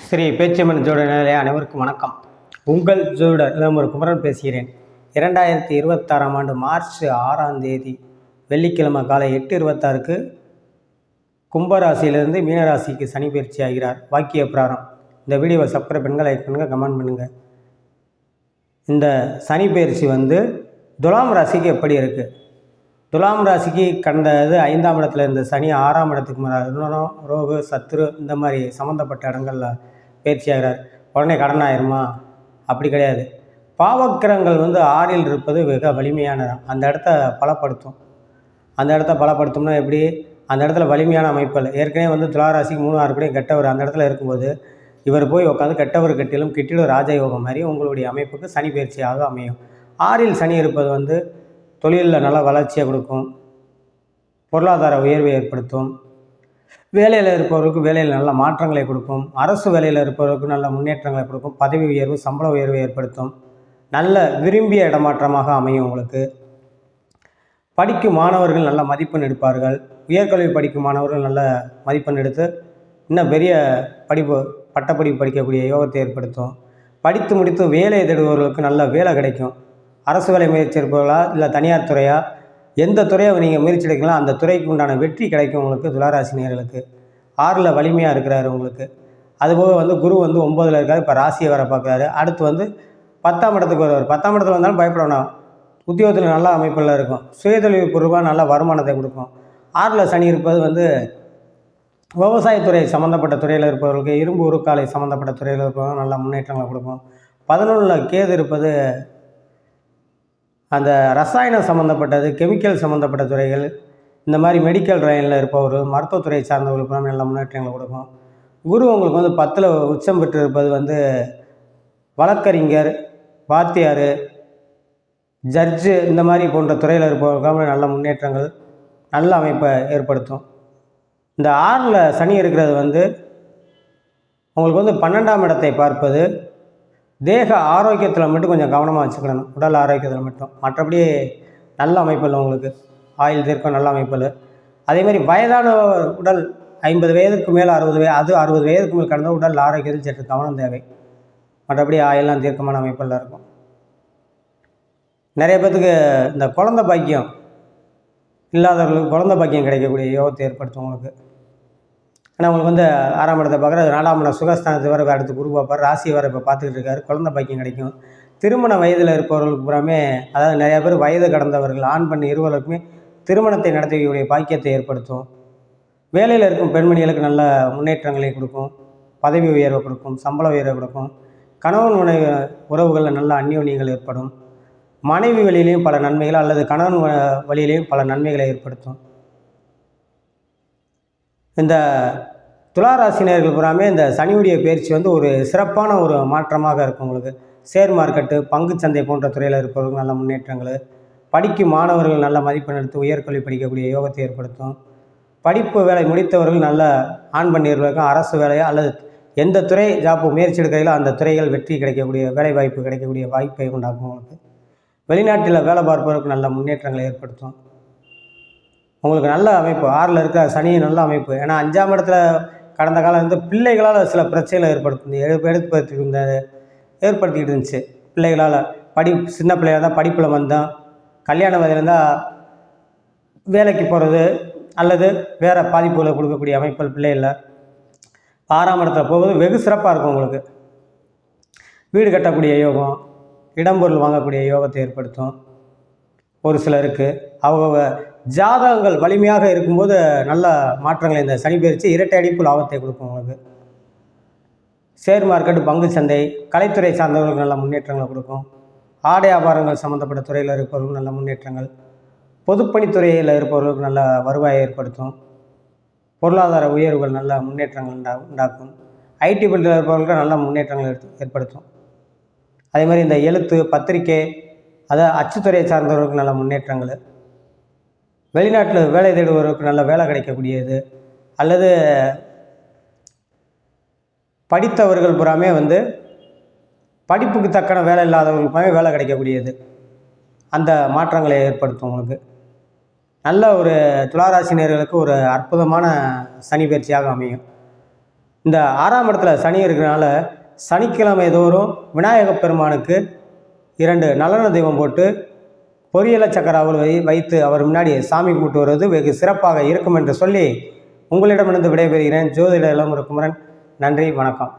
ஸ்ரீ பேச்சியம்மன் ஜோதிட நிலைய அனைவருக்கும் வணக்கம். உங்கள் ஜோதிடர் இளமூர் குமரன் பேசுகிறேன். 2026 ஆண்டு மார்ச் 6 வெள்ளிக்கிழமை காலை 8:26 கும்பராசியிலிருந்து மீனராசிக்கு சனி பயிற்சி ஆகிறார். வாக்கிய பிராரம். இந்த வீடியோவை சப்ஸ்கிரைப் பண்ணுங்கள், லைக் பண்ணுங்கள், கமெண்ட் பண்ணுங்கள். இந்த சனி பயிற்சி துலாம் ராசிக்கு எப்படி இருக்குது? துலாம் ராசிக்கு கடந்த 5ஆம் இடத்துல இருந்த சனி 6ஆம் இடத்துக்கு ருணம், ரோகு, சத்ரு இந்த மாதிரி சம்மந்தப்பட்ட இடங்களில் பயிற்சி ஆகிறார். உடனே கடன் ஆயிருமா? அப்படி கிடையாது. பாவக்கிரகங்கள் 6இல் இருப்பது மிக வலிமையான அந்த இடத்த பலப்படுத்தும். அந்த இடத்த பலப்படுத்தும்னா எப்படி? அந்த இடத்துல வலிமையான அமைப்புகள் ஏற்கனவே துளாராசிக்கு 3, 6 கூட கெட்டவர் அந்த இடத்துல இருக்கும்போது இவர் போய் உட்காந்து கெட்டவர் கட்டிலும் கிட்டிலும் ராஜயோகம் மாதிரி உங்களுடைய அமைப்புக்கு சனி பயிற்சியாக அமையும். 6இல் சனி இருப்பது தொழிலில் நல்ல வளர்ச்சியை கொடுக்கும், பொருளாதார உயர்வை ஏற்படுத்தும், வேலையில் இருப்பவர்களுக்கு வேலையில் நல்ல மாற்றங்களை கொடுக்கும், அரசு வேலையில் இருப்பவர்களுக்கு நல்ல முன்னேற்றங்களை கொடுக்கும், பதவி உயர்வு, சம்பள உயர்வை ஏற்படுத்தும், நல்ல விரும்பிய இடமாற்றமாக அமையும். உங்களுக்கு படிக்கும் மாணவர்கள் நல்ல மதிப்பெண் எடுப்பார்கள். உயர்கல்வி படிக்கும் மாணவர்கள் நல்ல மதிப்பெண் எடுத்து இன்னும் பெரிய பட்டப்படிப்பு படிக்கக்கூடிய யோகத்தை ஏற்படுத்தும். படித்து முடித்து வேலை தேடுபவர்களுக்கு நல்ல வேலை கிடைக்கும். அரசு வேலை முயற்சி இருப்பவர்களா இல்லை தனியார் துறையா, எந்த துறையை நீங்கள் முயற்சி எடுக்கலாம் அந்த துறைக்கு உண்டான வெற்றி கிடைக்கும் உங்களுக்கு. துளாராசினியர்களுக்கு 6இல் வலிமையாக இருக்கிறாரு உங்களுக்கு. அதுபோக குரு 9இல் இருக்கார். இப்போ ராசியை வர பார்க்குறாரு. அடுத்து 10ஆம் இடத்துக்கு வருவார். 10ஆம் இடத்துல வந்தாலும் பயப்படணும். உத்தியோகத்தில் நல்ல அமைப்பில் இருக்கும். சுயதொழில் பூர்வமாக நல்ல வருமானத்தை கொடுக்கும். 6இல் சனி இருப்பது விவசாயத்துறை சம்மந்தப்பட்ட துறையில் இருப்பவர்களுக்கு, இரும்பு உருக்காலை சம்மந்தப்பட்ட துறையில் இருப்பவர்கள் நல்ல முன்னேற்றங்களை கொடுக்கும். 11இல் கேது இருப்பது அந்த ரசாயனம் சம்மந்தப்பட்டது, கெமிக்கல் சம்மந்தப்பட்ட துறைகள், இந்த மாதிரி மெடிக்கல் லைனில் இருப்பவர், மருத்துவத்துறை சார்ந்தவர்களுக்கு நல்ல முன்னேற்றங்களை கொடுக்கும். குரு உங்களுக்கு 10இல் உச்சம் பெற்று இருப்பது வழக்கறிஞர், வாத்தியார், ஜட்ஜு இந்த மாதிரி போன்ற துறையில் இருப்பவர்களுக்கு நல்ல முன்னேற்றங்கள், நல்ல அமைப்பை ஏற்படுத்தும். இந்த 6இல் சனி இருக்கிறது உங்களுக்கு 12ஆம் இடத்தை பார்ப்பது. தேக ஆரோக்கியத்தில் மட்டும் கொஞ்சம் கவனமாக வச்சுக்கணும். உடல் ஆரோக்கியத்தில் மட்டும். மற்றபடி நல்ல அமைப்பில் உங்களுக்கு ஆயுள் தீர்க்கம் நல்ல அமைப்பில். அதேமாதிரி வயதான உடல் 50 வயதுக்கு மேலே 60 வயதுக்கு மேல் கடந்த உடல் ஆரோக்கியத்தில் சற்று கவனம் தேவை. மற்றபடி ஆயுள்லாம் தீர்க்கமான அமைப்பில் இருக்கும். நிறைய பேர்த்துக்கு இந்த குழந்தை பாக்கியம் இல்லாதவர்களுக்கு குழந்தை பாக்கியம் கிடைக்கக்கூடிய யோகத்தை ஏற்படுத்தும் உங்களுக்கு. ஆனால் உங்களுக்கு 6ஆம் இடத்தை பார்க்குறது, 4ஆம் இடம் சுகஸ்தானத்து வர அடுத்து குரு பார்ப்பார். ராசி வர இப்போ பார்த்துக்கிட்டு இருக்காரு. குழந்தை பாக்கியம் கிடைக்கும். திருமண வயதில் இருப்பவர்களுக்கு பூராமே, அதாவது நிறையா பேர் வயது கடந்தவர்கள் ஆண் பெண் இருவருக்குமே திருமணத்தை நடத்தக்கூடிய பாக்கியத்தை ஏற்படுத்தும். வேலையில் இருக்கும் பெண்மணிகளுக்கு நல்ல முன்னேற்றங்களை கொடுக்கும், பதவி உயர்வை கொடுக்கும், சம்பள உயர்வை கொடுக்கும். கணவன் மனைவி உறவுகளில் நல்ல அந்யோன்யங்கள் ஏற்படும். மனைவி வழியிலையும் பல நன்மைகள் அல்லது கணவன் வழியிலையும் பல நன்மைகளை ஏற்படுத்தும். இந்த துளாராசினியர்கள் பூராமே இந்த சனியுடைய பயிற்சி ஒரு சிறப்பான ஒரு மாற்றமாக இருக்கும் உங்களுக்கு. ஷேர் மார்க்கெட்டு, பங்குச்சந்தை போன்ற துறையில் இருப்பவர்கள் நல்ல முன்னேற்றங்கள், படிக்கும் மாணவர்கள் நல்ல மதிப்பெண் எடுத்து உயர்கல்வி படிக்கக்கூடிய யோகத்தை ஏற்படுத்தும். படிப்பு வேலை முடித்தவர்கள் நல்ல ஆண் பண்ணியவர்களுக்கும் அரசு வேலையோ அல்லது எந்த துறை ஜாப்பு முயற்சி எடுக்கிறீங்களோ அந்த துறைகள் வெற்றி கிடைக்கக்கூடிய, வேலை வாய்ப்பு கிடைக்கக்கூடிய வாய்ப்பை உண்டாக்கும் உங்களுக்கு. வெளிநாட்டில் வேலை பார்ப்பவர்களுக்கு நல்ல முன்னேற்றங்களை ஏற்படுத்தும். உங்களுக்கு நல்ல அமைப்பு. 6இல் இருக்க சனி நல்ல அமைப்பு. ஏன்னா 5ஆம் இடத்துல கடந்த காலம் பிள்ளைகளால் சில பிரச்சனைகளை ஏற்படுத்திக்கிட்டு இருந்துச்சு. பிள்ளைகளால் சின்ன பிள்ளையாக இருந்தால் படிப்பில் வந்தோம், கல்யாண வயதில் இருந்தால் வேலைக்கு போகிறது அல்லது வேறு பாதிப்புகளை கொடுக்கக்கூடிய அமைப்புகள் பிள்ளைகளில். 6ஆம் இடத்துல போகும்போது வெகு சிறப்பாக இருக்கும் உங்களுக்கு. வீடு கட்டக்கூடிய யோகம், இடம்பொருள் வாங்கக்கூடிய யோகத்தை ஏற்படுத்தும். ஒரு சிலருக்கு அவங்க ஜாதகங்கள் வலிமையாக இருக்கும்போது நல்ல மாற்றங்களை இந்த சனி பயிற்சி இரட்டை அடிப்பு லாபத்தை கொடுக்கும் உங்களுக்கு. ஷேர் மார்க்கெட், பங்கு சந்தை, கலைத்துறை சார்ந்தவர்களுக்கு நல்ல முன்னேற்றங்களை கொடுக்கும். ஆடை வியாபாரங்கள் சம்மந்தப்பட்ட துறையில் இருப்பவர்களுக்கு நல்ல முன்னேற்றங்கள், பொதுப்பணித்துறையில் இருப்பவர்களுக்கு நல்ல வருவாயை ஏற்படுத்தும். பொருளாதார உயர்வுகள் நல்ல முன்னேற்றங்கள் உண்டாக்கும். ஐடி ஃபீல்டில் இருப்பவர்களுக்கு நல்ல முன்னேற்றங்கள் ஏற்படுத்தும். அதே மாதிரி இந்த எழுத்து, பத்திரிகை, அதாவது அச்சுத்துறையை சார்ந்தவர்களுக்கு நல்ல முன்னேற்றங்கள், வெளிநாட்டில் வேலை தேடுபவர்களுக்கு நல்ல வேலை கிடைக்கக்கூடியது, அல்லது படித்தவர்கள் புறாமே படிப்புக்கு தக்கன வேலை இல்லாதவர்களுக்குமே வேலை கிடைக்கக்கூடியது, அந்த மாற்றங்களை ஏற்படுத்தும் உங்களுக்கு. நல்ல ஒரு துளாராசினியர்களுக்கு ஒரு அற்புதமான சனி பயிற்சியாக அமையும். இந்த 6ஆம் இடத்துல சனி இருக்கிறனால சனிக்கிழமை தோறும் விநாயகப் பெருமானுக்கு 2 நல்லெண்ணெய் தீபம் போட்டு பொரியல சக்கராவில் வைத்து அவர் முன்னாடி சாமி கும்பிட்டு வருவது வெகு சிறப்பாக இருக்கும் என்று சொல்லி உங்களிடமிருந்து விடைபெறுகிறேன். ஜோதிட இளமுருகுமரன். நன்றி, வணக்கம்.